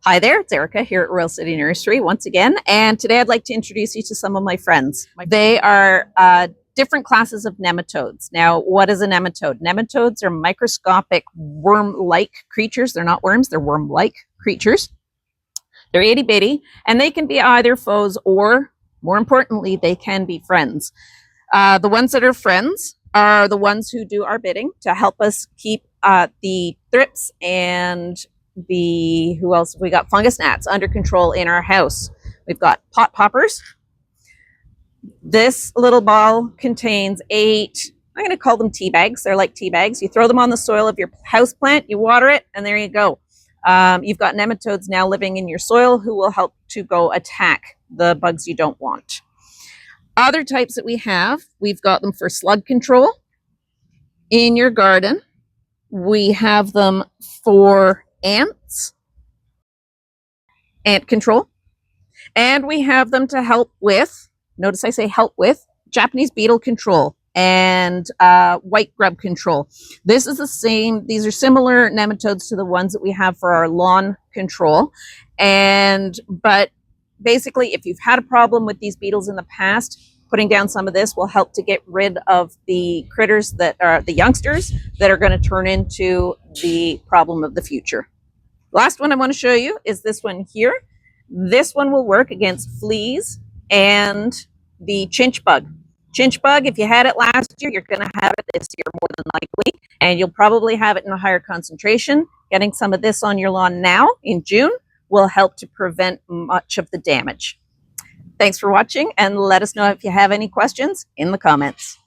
Hi there, it's Erica here at Royal City Nursery once again, and today I'd like to introduce you to some of my friends. They are different classes of nematodes. Now, what is a nematode? Nematodes are microscopic worm-like creatures. They're not worms, they're worm-like creatures. They're itty-bitty, and they can be either foes or, more importantly, they can be friends. The ones that are friends are the ones who do our bidding to help us keep the thrips and who else? We got fungus gnats under control in our house. We've got pot poppers. This little ball contains 8, I'm going to call them tea bags. They're like tea bags. You throw them on the soil of your house plant, you water it, and there you go. You've got nematodes now living in your soil who will help to go attack the bugs you don't want. Other types that we have, we've got them for slug control in your garden. We have them for ants, ant control, and we have them to help with, notice I say help with, Japanese beetle control and white grub control. This is the same, these are similar nematodes to the ones that we have for our lawn control, but basically if you've had a problem with these beetles in the past, putting down some of this will help to get rid of the critters that are the youngsters that are going to turn into the problem of the future. Last one I want to show you is this one here. This one will work against fleas and the chinch bug. Chinch bug, if you had it last year, you're going to have it this year more than likely, and you'll probably have it in a higher concentration. Getting some of this on your lawn now in June will help to prevent much of the damage. Thanks for watching, and let us know if you have any questions in the comments.